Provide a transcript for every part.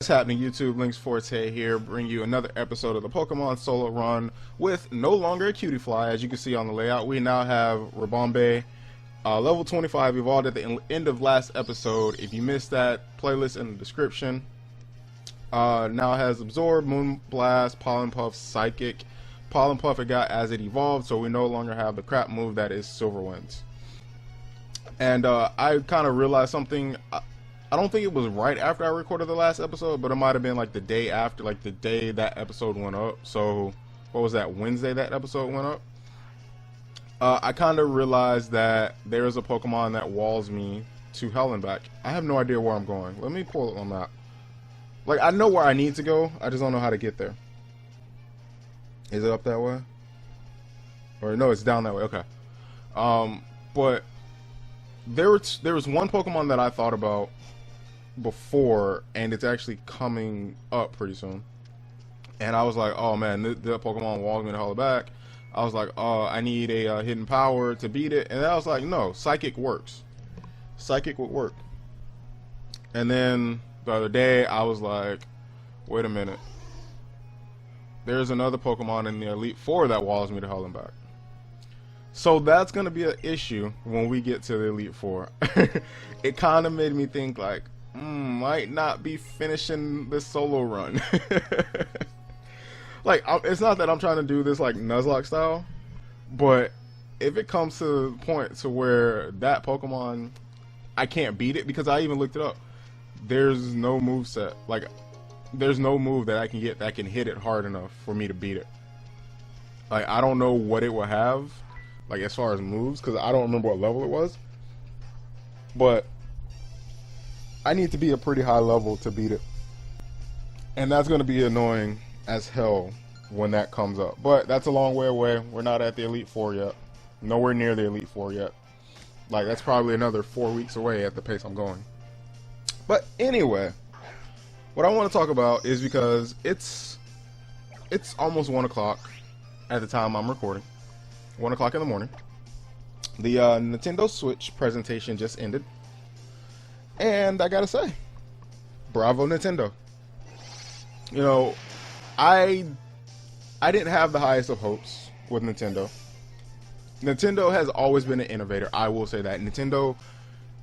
What's happening, YouTube? Links Forte here, bring you another episode of the Pokemon Solo Run with no longer a cutie fly. As you can see on the layout, we now have Ribombee, level 25, evolved at the end of last episode. If you missed that, playlist in the description. Now has Absorb, Moonblast, Pollen Puff, Psychic. Pollen Puff it got as it evolved, so we no longer have the crap move that is Silver Winds. And I kind of realized something. I don't think it was right after I recorded the last episode, but it might have been like the day after, like the day that episode went up. So, what was that, Wednesday that episode went up? I kind of realized that there's a Pokemon that walls me to hell and back. I have no idea where I'm going. Let me pull it on that. Like, I know where I need to go, I just don't know how to get there. Is it up that way? Or no, it's down that way, okay. But there was one Pokemon that I thought about before, and it's actually coming up pretty soon, and I was like, oh man, the Pokemon walls me the hell back. I was like, oh, I need a hidden power to beat it, and I was like, no, Psychic works. Psychic would work. And then the other day I was like, wait a minute, there's another Pokemon in the Elite Four that walls me the hell and back. So that's gonna be an issue when we get to the Elite Four. It kind of made me think like, might not be finishing this solo run. Like, it's not that I'm trying to do this like Nuzlocke style, but if it comes to the point to where that Pokemon, I can't beat it, because I even looked it up. There's no move set. Like, there's no move that I can get that can hit it hard enough for me to beat it. Like, I don't know what it will have, like as far as moves, because I don't remember what level it was. But I need to be a pretty high level to beat it, and that's going to be annoying as hell when that comes up. But that's a long way away. We're not at the Elite Four yet. Nowhere near the Elite Four yet. Like, that's probably another 4 weeks away at the pace I'm going. But anyway, what I want to talk about is, because it's almost 1 o'clock at the time I'm recording. 1 o'clock in the morning. The Nintendo Switch presentation just ended. And I gotta say, bravo Nintendo. You know, I didn't have the highest of hopes with Nintendo. Nintendo has always been an innovator, I will say that. Nintendo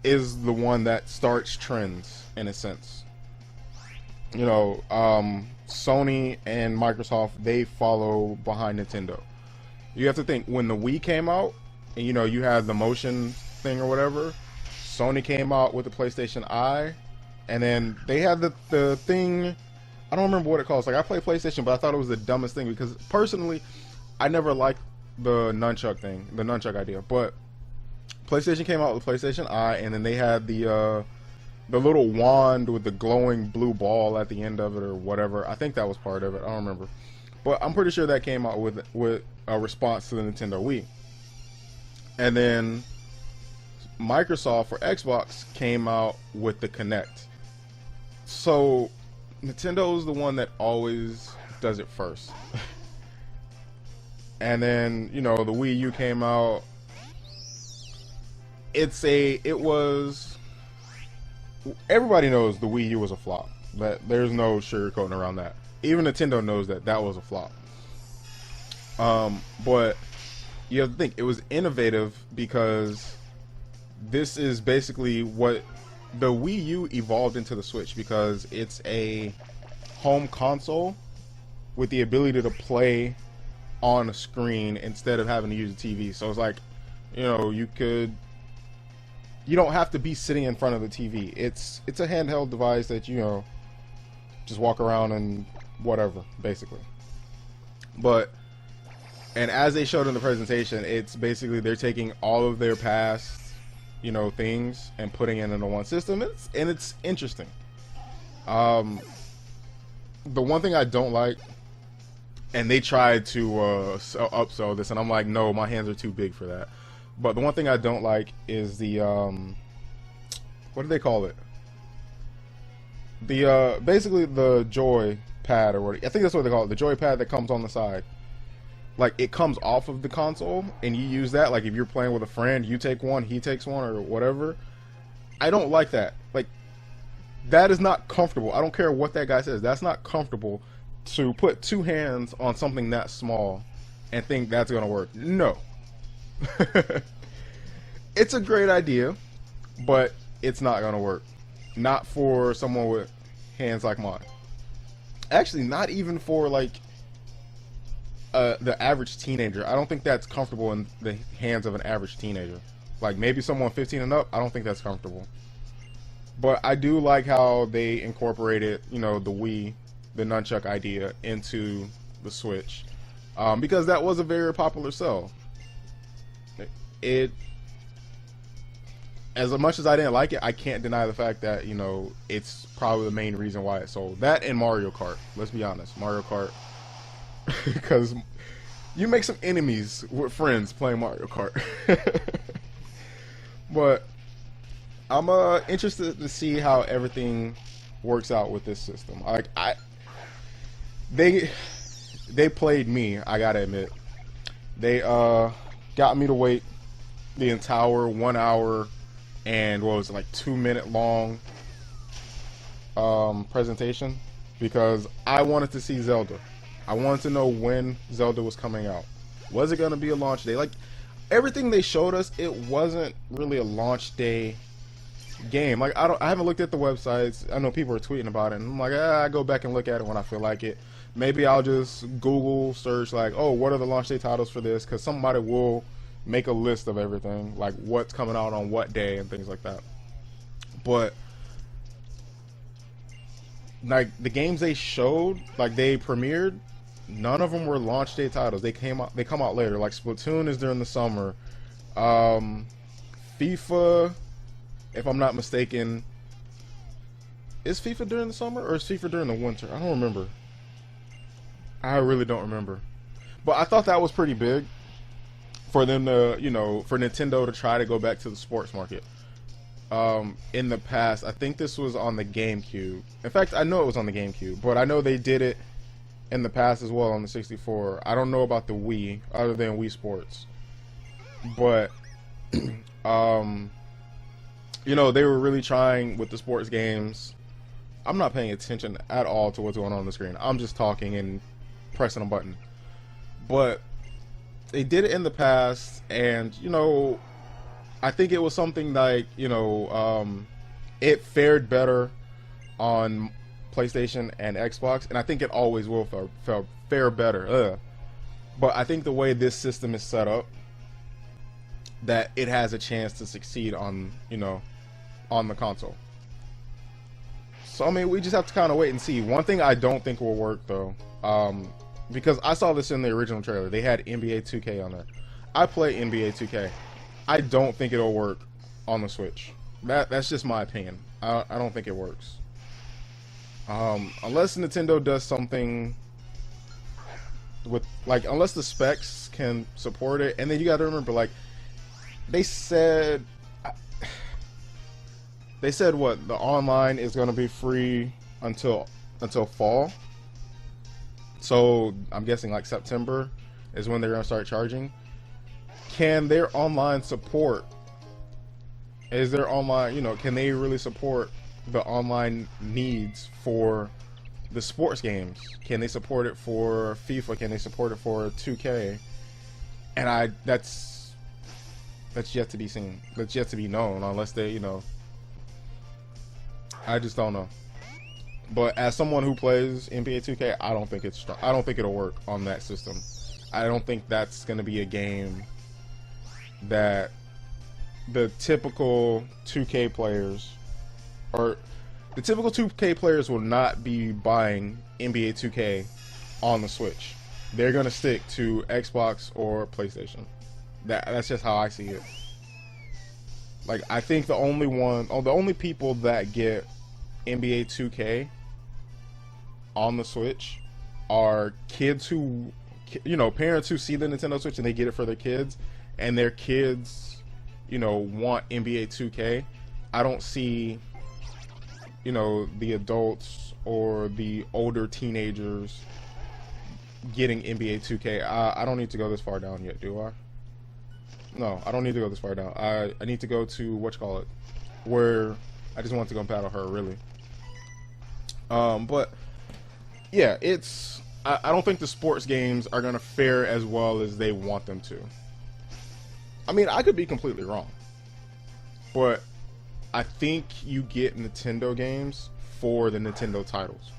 is the one that starts trends, in a sense. You know, Sony and Microsoft, they follow behind Nintendo. You have to think, when the Wii came out, and you know, you had the motion thing or whatever, Sony came out with the PlayStation Eye, and then they had the thing, I don't remember what it calls. Like, I play PlayStation, but I thought it was the dumbest thing, because personally, I never liked the nunchuck thing, the nunchuck idea. But PlayStation came out with the PlayStation Eye, and then they had the little wand with the glowing blue ball at the end of it, or whatever. I think that was part of it. I don't remember, but I'm pretty sure that came out with a response to the Nintendo Wii. And then Microsoft for Xbox came out with the Kinect. So Nintendo is the one that always does it first. And then, you know, the Wii U came out. Everybody knows the Wii U was a flop. There's no sugarcoating around that. Even Nintendo knows that that was a flop. But you have to think, it was innovative, because this is basically what the Wii U evolved into the Switch, because it's a home console with the ability to play on a screen instead of having to use a TV. So it's like, you know, you don't have to be sitting in front of the TV. It's a handheld device that, you know, just walk around and whatever, basically. And as they showed in the presentation, it's basically they're taking all of their past, you know, things and putting it into one system. It's interesting. The one thing I don't like, and they tried to upsell this, and I'm like, no, my hands are too big for that. But the one thing I don't like is the what do they call it? The basically the joy pad, or what, I think that's what they call it, the joy pad that comes on the side. Like, it comes off of the console, and you use that. Like, if you're playing with a friend, you take one, he takes one, or whatever. I don't like that. Like, That is not comfortable. I don't care what that guy says. That's not comfortable to put two hands on something that small and think that's gonna work. No. It's a great idea, but it's not gonna work. Not for someone with hands like mine. Actually, not even for like the average teenager. I don't think that's comfortable in the hands of an average teenager. Like maybe someone 15 and up, I don't think that's comfortable. But I do like how they incorporated, you know, the Wii, the nunchuck idea into the Switch, because that was a very popular sell. It, as much as I didn't like it, I can't deny the fact that, you know, it's probably the main reason why it sold. That and Mario Kart. Let's be honest, Mario Kart, because you make some enemies with friends playing Mario Kart. But I'm interested to see how everything works out with this system. Like they played me. I gotta admit, they got me to wait the entire 1 hour and what was it, like 2 minute long presentation because I wanted to see Zelda. I wanted to know when Zelda was coming out. Was it gonna be a launch day? Like everything they showed us, it wasn't really a launch day game. Like I haven't looked at the websites. I know people are tweeting about it, and I'm like, I go back and look at it when I feel like it. Maybe I'll just Google search like, oh, what are the launch day titles for this? Because somebody will make a list of everything, like what's coming out on what day and things like that. But like the games they showed, like they premiered, none of them were launch day titles. They come out later. Like Splatoon is during the summer. FIFA, if I'm not mistaken, is FIFA during the summer or is FIFA during the winter? I don't remember. I really don't remember. But I thought that was pretty big for them to, you know, for Nintendo to try to go back to the sports market. In the past, I think this was on the GameCube. In fact, I know it was on the GameCube, but I know they did it in the past as well on the 64. I don't know about the Wii, other than Wii Sports. But, you know, they were really trying with the sports games. I'm not paying attention at all to what's going on the screen. I'm just talking and pressing a button. But they did it in the past, and, you know, I think it was something like, you know, it fared better on PlayStation and Xbox, and I think it always will fare better. But I think the way this system is set up, that it has a chance to succeed on, you know, on the console. So I mean, we just have to kind of wait and see. One thing I don't think will work though, because I saw this in the original trailer, they had NBA 2K on there. I play NBA 2K. I don't think it'll work on the Switch. That's just my opinion. I don't think it works. Unless Nintendo does something with, like, unless the specs can support it, and then you got to remember, like, they said what, the online is going to be free until fall. So I'm guessing like September is when they're going to start charging. Can their online support? Is their online, you know, can they really support the online needs for the sports games? Can they support it for FIFA? Can they support it for 2K? And that's yet to be seen. That's yet to be known, unless they, you know, I just don't know. But as someone who plays NBA 2K, I don't think it'll work on that system. I don't think that's going to be a game that the typical 2K players, or the typical 2K players, will not be buying NBA 2K on the Switch. They're going to stick to Xbox or PlayStation. That's just how I see it. Like, I think the only people that get NBA 2K on the Switch are kids who, you know, parents who see the Nintendo Switch and they get it for their kids, and their kids, you know, want NBA 2K. I don't see, you know, the adults or the older teenagers getting NBA 2K. I don't need to go this far down yet, do I? No, I don't need to go this far down. I need to go to, where I just want to go battle her, really. But yeah, I don't think the sports games are gonna fare as well as they want them to. I mean, I could be completely wrong, but I think you get Nintendo games for the Nintendo titles.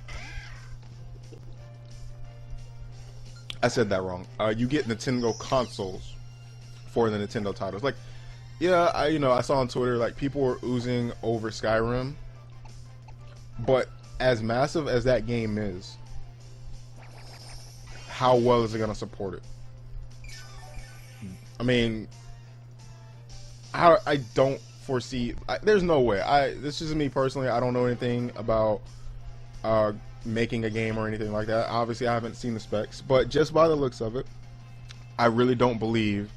I said that wrong. You get Nintendo consoles for the Nintendo titles. Like, yeah, I saw on Twitter like people were oozing over Skyrim, but as massive as that game is, how well is it gonna support it? I mean, I don't foresee. There's no way. This is me personally. I don't know anything about making a game or anything like that. Obviously, I haven't seen the specs, but just by the looks of it, I really don't believe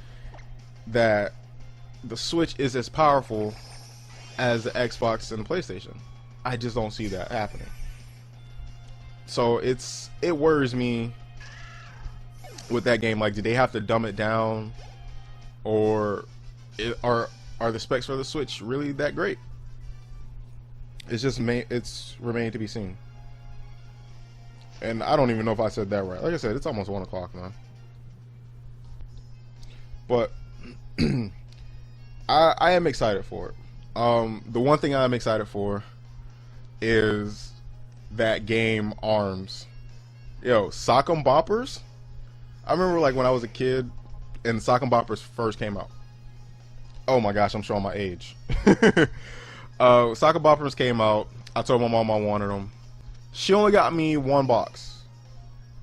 that the Switch is as powerful as the Xbox and the PlayStation. I just don't see that happening. So it worries me with that game. Like, did they have to dumb it down, or are the specs for the Switch really that great? It's remained to be seen. And I don't even know if I said that right. Like I said, it's almost 1 o'clock now. But I am excited for it. The one thing I'm excited for is that game ARMS. Yo, Sock'em Boppers. I remember like when I was a kid and Sock'em Boppers first came out. Oh my gosh, I'm showing my age. Sock'em Boppers came out. I told my mom I wanted them. She only got me 1 box.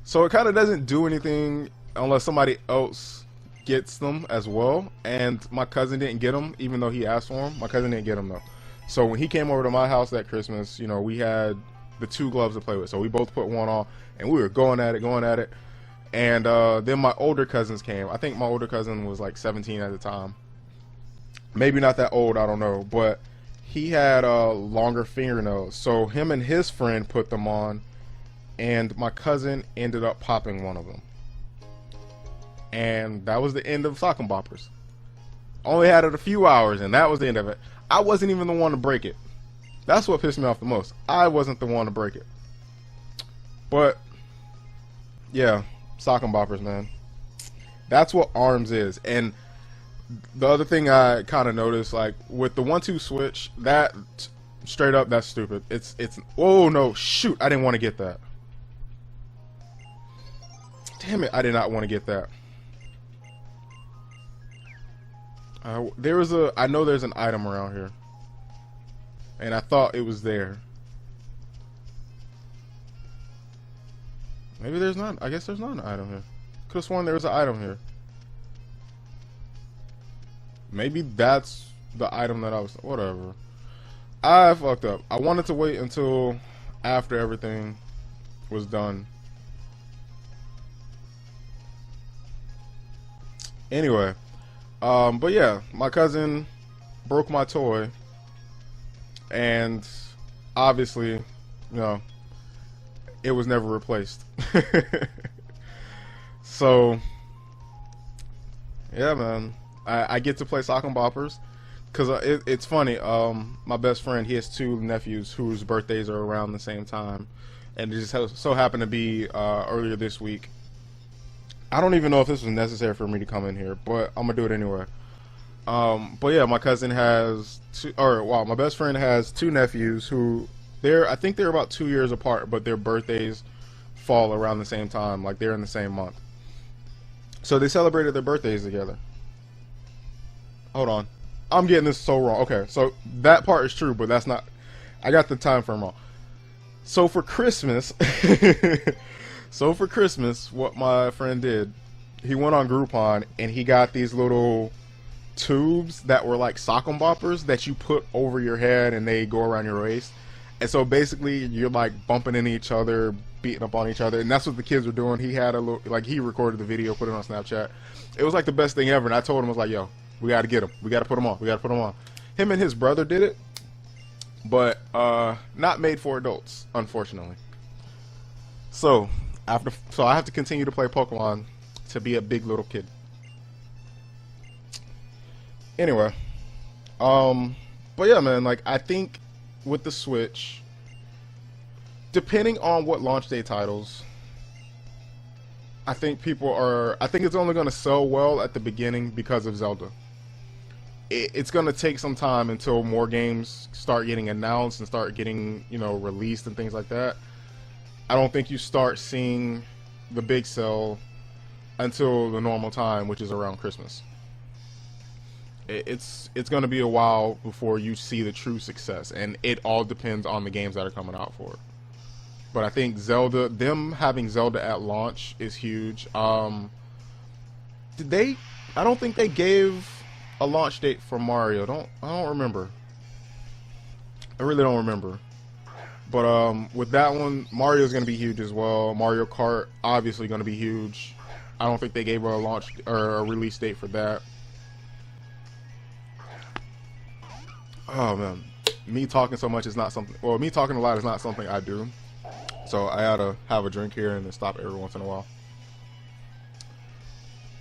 So it kind of doesn't do anything unless somebody else gets them as well. And my cousin didn't get them, even though he asked for them. My cousin didn't get them though. So when he came over to my house that Christmas, we had the 2 gloves to play with. So we both put one on, and we were going at it. And then my older cousins came. I think my older cousin was like 17 at the time. Maybe not that old, I don't know. But he had longer fingernails. So him and his friend put them on, and my cousin ended up popping one of them. And that was the end of Sock'em Boppers. Only had it a few hours, and that was the end of it. I wasn't even the one to break it. That's what pissed me off the most. I wasn't the one to break it. But yeah, Sock'em Boppers, man. That's what ARMS is. And the other thing I kind of noticed, like with the 1-2 switch, that straight up, that's stupid. It's oh no, shoot, I didn't want to get that. Damn it, I did not want to get that. I know there's an item around here, and I thought it was there. Maybe there's not. I guess there's not an item here. Could have sworn there was an item here. Maybe that's the item that I was. Whatever. I fucked up. I wanted to wait until after everything was done. Anyway, but yeah, my cousin broke my toy, and obviously, it was never replaced. So, yeah, man, I get to play Sock'em Boppers because it's funny. My best friend, he has 2 nephews whose birthdays are around the same time, and it just so happened to be earlier this week. I don't even know if this was necessary for me to come in here, but I'm gonna do it anyway. But yeah, my cousin has my best friend has 2 nephews who I think they're about 2 years apart, but their birthdays fall around the same time, like they're in the same month. So they celebrated their birthdays together. Hold on, I'm getting this so wrong. Okay, so that part is true, but that's not. I got the time frame wrong. So for Christmas. So for Christmas, what my friend did, he went on Groupon and he got these little tubes that were like Sock'em Boppers that you put over your head and they go around your waist. And so basically you're like bumping into each other, beating up on each other, and that's what the kids were doing. He had he recorded the video, put it on Snapchat. It was like the best thing ever, and I told him, I was like, yo, we gotta get him. We gotta put him on. We gotta put him on. Him and his brother did it, but not made for adults, unfortunately. So I have to continue to play Pokemon to be a big little kid. Anyway, but yeah, man, like I think with the Switch, depending on what launch day titles, I think people are. I think it's only going to sell well at the beginning because of Zelda. It's going to take some time until more games start getting announced and start getting, released and things like that. I don't think you start seeing the big sell until the normal time, which is around Christmas. It's going to be a while before you see the true success, and it all depends on the games that are coming out for it. But I think Zelda, them having Zelda at launch is huge. Did they? I don't think they gave a launch date for Mario. I don't remember. I really don't remember. But with that one, Mario's gonna be huge as well. Mario Kart obviously gonna be huge. I don't think they gave a launch or a release date for that. Oh man, me talking so much is not something. Well, me talking a lot is not something I do. So I gotta have a drink here and then stop every once in a while.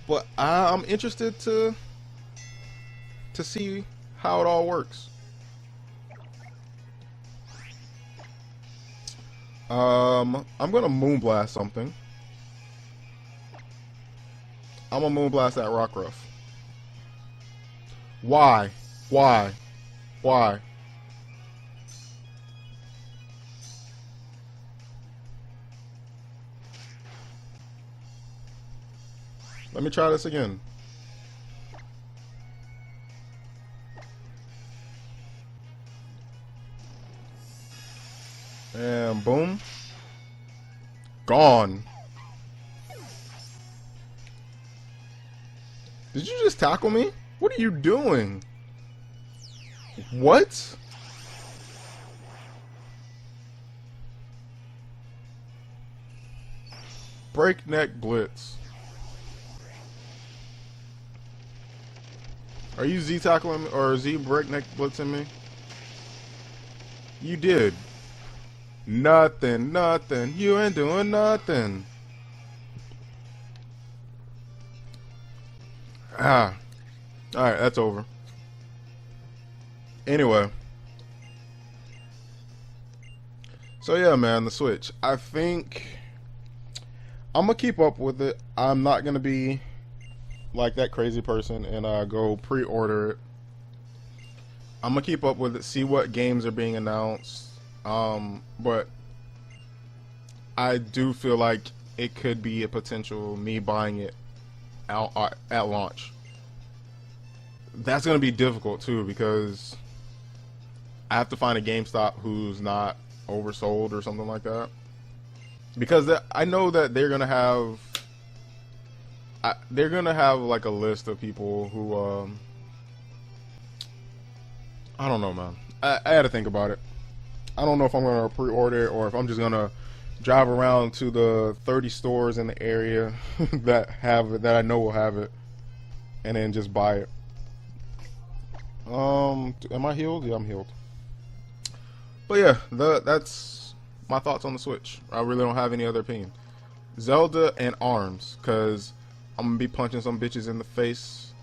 But I'm interested to see how it all works. I'm gonna moonblast something. I'm gonna moonblast that Rockruff. Why? Why? Why? Let me try this again. And boom. Gone. Did you just tackle me? What are you doing? What? Breakneck Blitz. Are you Z tackling or Z breakneck blitzing me? You did. Nothing, nothing. You ain't doing nothing. Ah. Alright, that's over. Anyway. So yeah, man, the Switch. I think I'm gonna keep up with it. I'm not gonna be like that crazy person and go pre-order it. I'm gonna keep up with it, see what games are being announced. But I do feel like it could be a potential me buying it out at launch. That's gonna be difficult too because I have to find a GameStop who's not oversold or something like that. Because I know that they're gonna have like a list of people who I don't know, man. I had to think about it. I don't know if I'm gonna pre-order it or if I'm just gonna drive around to the 30 stores in the area that have it, that I know will have it, and then just buy it. Am I healed? Yeah, I'm healed. But yeah, that's my thoughts on the Switch. I really don't have any other opinion. Zelda and ARMS, cause I'm gonna be punching some bitches in the face,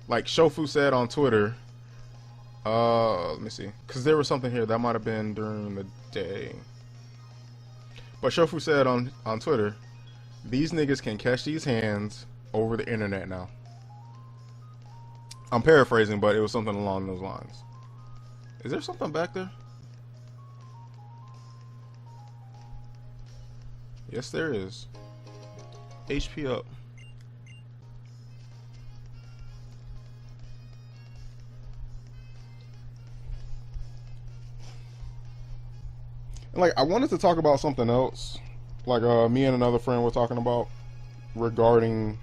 like Shofu said on Twitter. Let me see, cause there was something here that might have been during the day. But Shofu said on Twitter, these niggas can catch these hands over the internet now. I'm paraphrasing, but it was something along those lines. Is there something back there? Yes, there is. HP up. And like, I wanted to talk about something else. Like, me and another friend were talking about regarding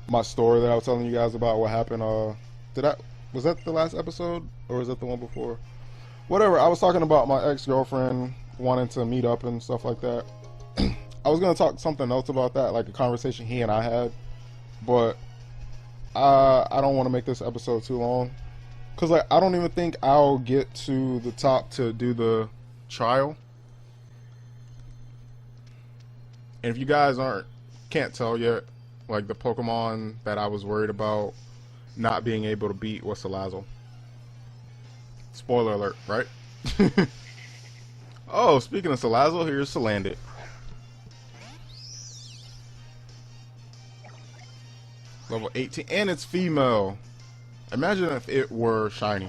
my story that I was telling you guys about what happened. Was that the last episode or was that the one before? Whatever. I was talking about my ex-girlfriend wanting to meet up and stuff like that. I was gonna talk something else about that, like a conversation he and I had, but I don't want to make this episode too long, cause like I don't even think I'll get to the top to do the trial. And if you guys can't tell yet, like the Pokemon that I was worried about not being able to beat was Salazzle. Spoiler alert, right? Oh, speaking of Salazzle, here's Salandit. Level 18, and it's female. Imagine if it were shiny.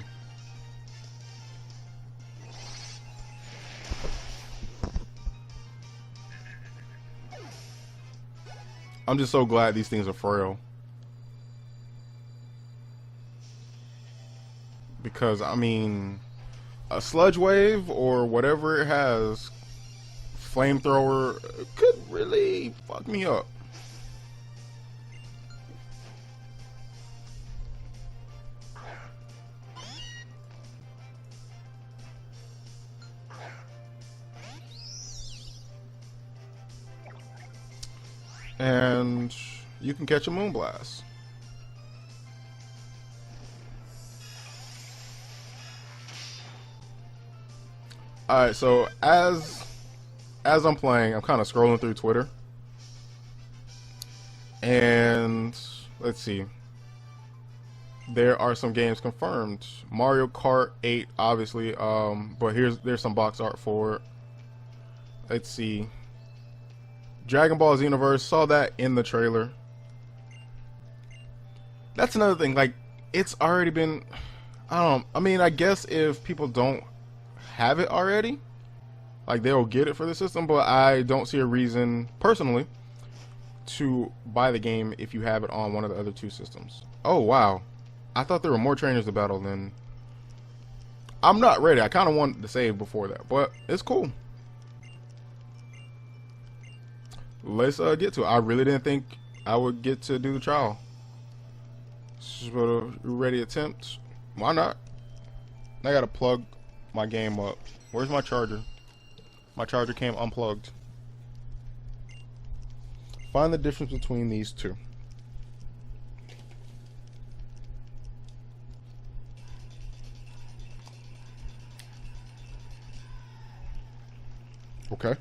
I'm just so glad these things are frail. Because, I mean, a Sludge Wave or whatever it has, Flamethrower, could really fuck me up. And you can catch a Moonblast. Alright, so as I'm playing, I'm kind of scrolling through Twitter. And let's see. There are some games confirmed. Mario Kart 8, obviously, but there's some box art for it. Let's see. Dragon Ball Xenoverse, saw that in the trailer. That's another thing, like, it's already been, I mean, I guess if people don't have it already, like, they'll get it for the system, but I don't see a reason, personally, to buy the game if you have it on one of the other two systems. Oh, wow. I thought there were more trainers to battle than... I'm not ready. I kind of wanted to save before that, but it's cool. Let's get to it. I really didn't think I would get to do the trial. So, ready attempt? Why not? I gotta plug my game up. Where's my charger? My charger came unplugged. Find the difference between these two. Okay.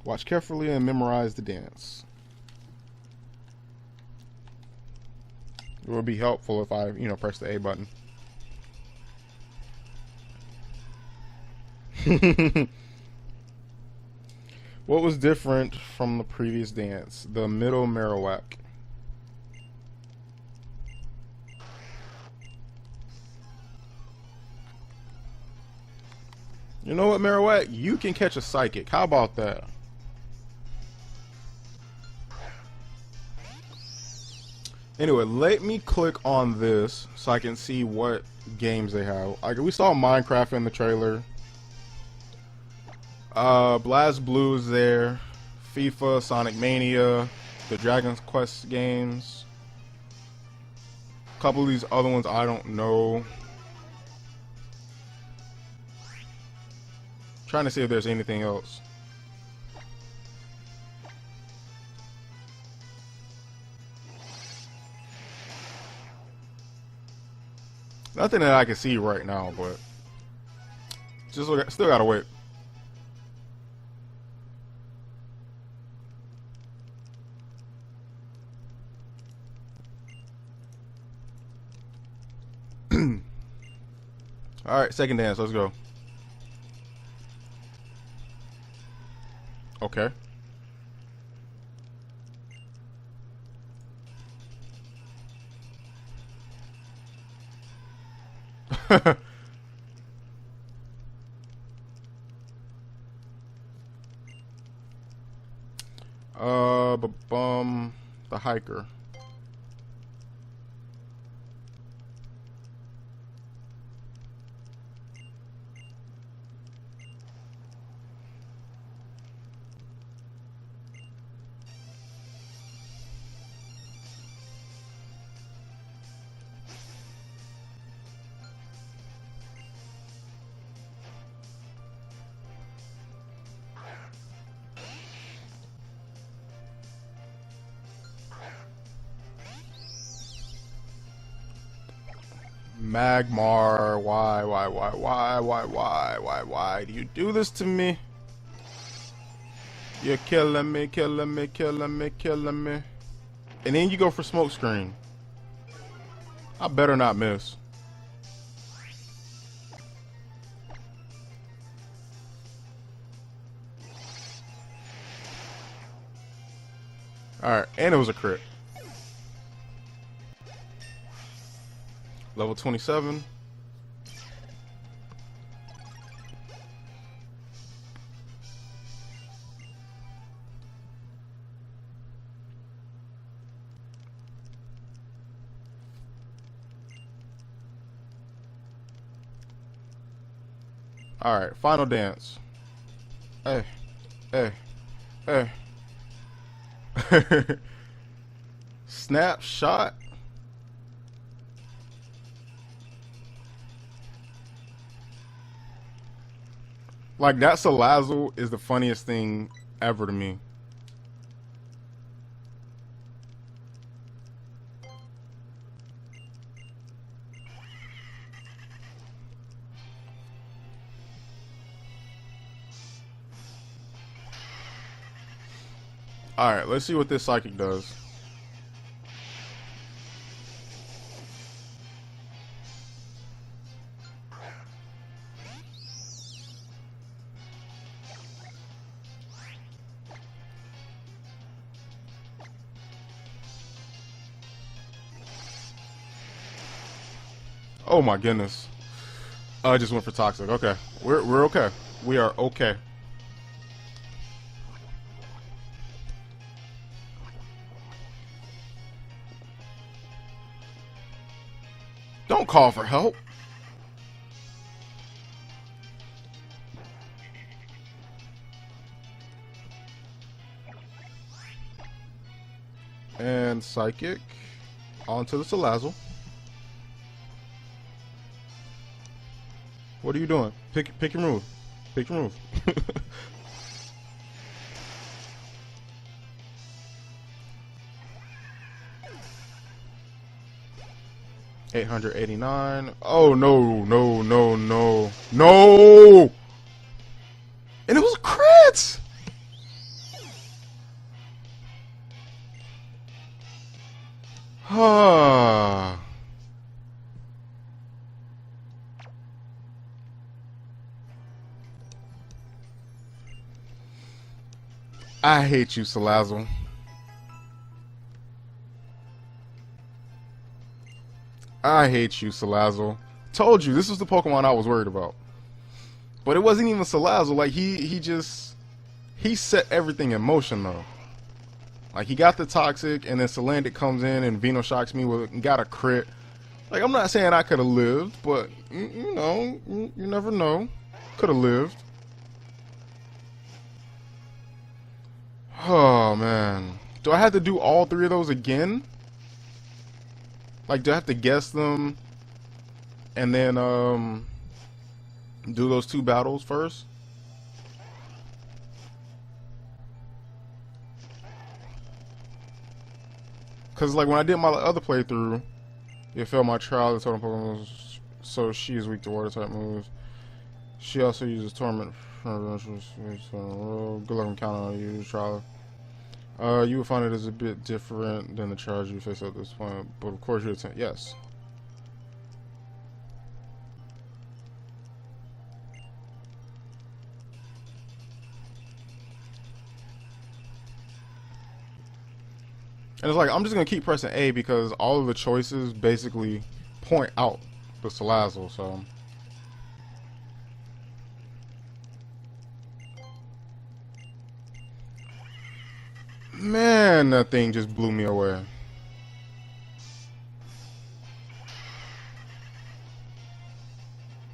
Watch carefully and memorize the dance. It would be helpful if I, press the A button. What was different from the previous dance? The middle Marowak. You know what, Marowak? You can catch a Psychic. How about that? Anyway, let me click on this so I can see what games they have. Like, we saw Minecraft in the trailer. Blast Blue is there. FIFA, Sonic Mania, the Dragon Quest games. A couple of these other ones I don't know. Trying to see if there's anything else. Nothing that I can see right now, but still gotta wait. Alright, second dance, let's go. Okay. The hiker. Magmar, why do you do this to me? You're killing me. And then you go for smoke screen. I better not miss. Alright, and it was a crit. Level 27. Alright, final dance. Hey, hey, hey. Snapshot. Like, that Salazzle is the funniest thing ever to me. Alright, let's see what this psychic does. Oh my goodness. I just went for toxic. Okay. We're okay. We are okay. Don't call for help. And psychic onto the Salazzle. What are you doing? Pick your move. Pick your move. 889. Oh no, no, no, no, no! And it was a crit! Ah. I hate you, Salazzle. I hate you, Salazzle. Told you, this was the Pokemon I was worried about. But it wasn't even Salazzle. Like, he set everything in motion, though. Like, he got the Toxic, and then Salandit comes in and Venoshocks me with, got a crit. Like, I'm not saying I could have lived, but, you know, you never know. Could have lived. Oh, man. Do I have to do all three of those again? Like, do I have to guess them and then do those two battles first? Because, like, when I did my other playthrough, it failed my trial. The totem Pokemon, so she is weak to water type moves. She also uses Torment. Good luck on counting on you, trial. You will find it as a bit different than the charge you face at this point, but of course you attempt. Yes. And it's like, I'm just going to keep pressing A because all of the choices basically point out the Salazzle, so. Man, that thing just blew me away.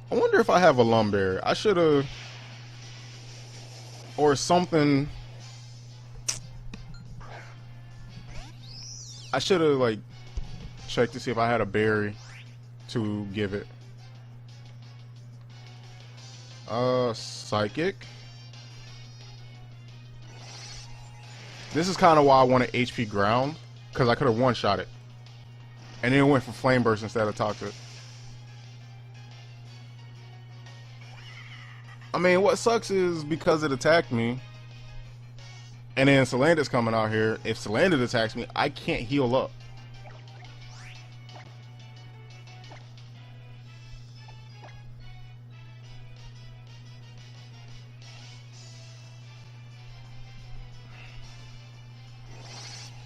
I wonder if I have a Lumberry. I should have. Or something. I should have, like, checked to see if I had a berry to give it. Psychic. This is kind of why I wanted HP Ground, because I could have one-shot it. And then it went for Flame Burst instead of Toxic. I mean, what sucks is because it attacked me, and then Salandit's coming out here. If Salandit attacks me, I can't heal up.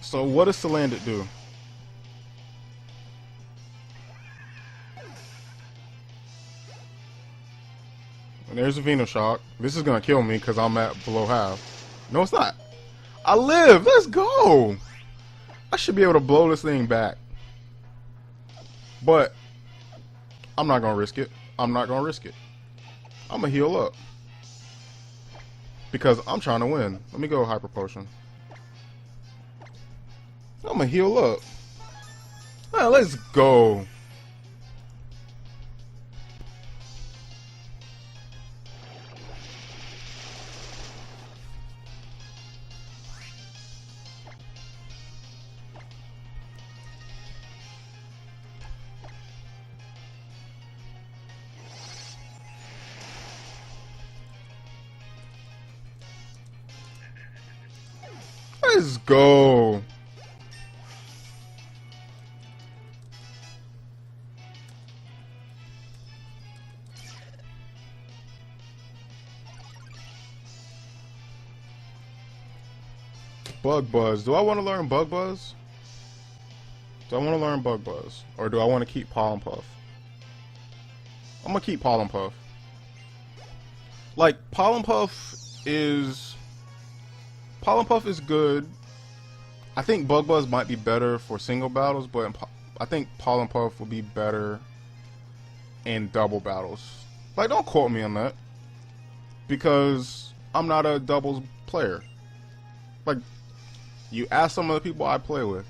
So what does Salandit do? And there's a Venoshock. This is gonna kill me because I'm at below half. No, it's not. I live. Let's go. I should be able to blow this thing back. But I'm not gonna risk it. I'm not gonna risk it. I'm gonna heal up because I'm trying to win. Let me go Hyper Potion. I'm gonna heal up. Now let's go. Let's go. Bug Buzz. Do I want to learn Bug Buzz? Do I want to learn Bug Buzz? Or do I want to keep Pollen Puff? I'm going to keep Pollen Puff. Like, Pollen Puff is good. I think Bug Buzz might be better for single battles, but I think Pollen Puff will be better in double battles. Like, don't quote me on that, because I'm not a doubles player. Like, you ask some of the people I play with,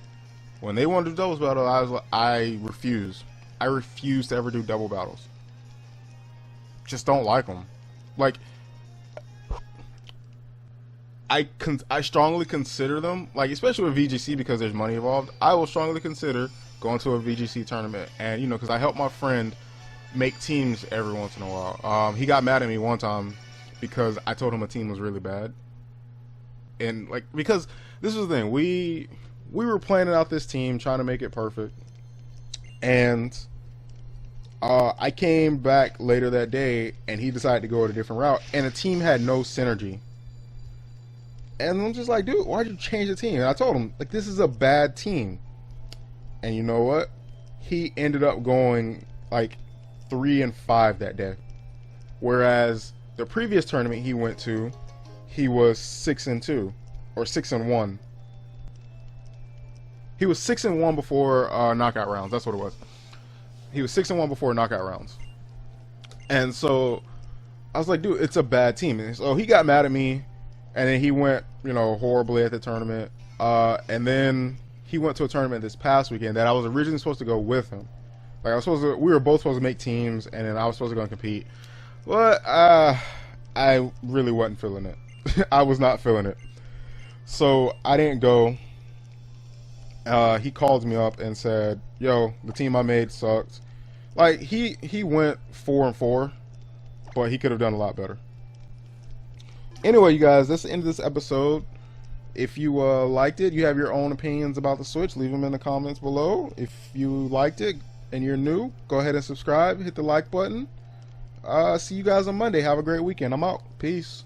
when they want to do doubles battle, I refuse. I refuse to ever do double battles. Just don't like them. Like, I strongly consider them, like, especially with VGC, because there's money involved. I will strongly consider going to a VGC tournament, and, you know, because I help my friend make teams every once in a while. He got mad at me one time because I told him a team was really bad, and, like, because this was the thing, we were planning out this team, trying to make it perfect, and I came back later that day, and he decided to go a different route, and the team had no synergy. And I'm just like, dude, why'd you change the team? And I told him, like, this is a bad team. And you know what? He ended up going, like, 3-5 that day. Whereas the previous tournament he went to, he was 6-2. Or 6-1. He was 6-1 before knockout rounds. That's what it was. He was 6-1 before knockout rounds. And so I was like, dude, it's a bad team. And so he got mad at me. And then he went, you know, horribly at the tournament. And then he went to a tournament this past weekend that I was originally supposed to go with him. Like, we were both supposed to make teams, and then I was supposed to go and compete. But I really wasn't feeling it. I was not feeling it. So I didn't go. He called me up and said, yo, the team I made sucked. Like, he went 4-4, but he could have done a lot better. Anyway, you guys, that's the end of this episode. If you liked it, you have your own opinions about the Switch, leave them in the comments below. If you liked it and you're new, go ahead and subscribe, hit the like button. See you guys on Monday. Have a great weekend. I'm out. Peace.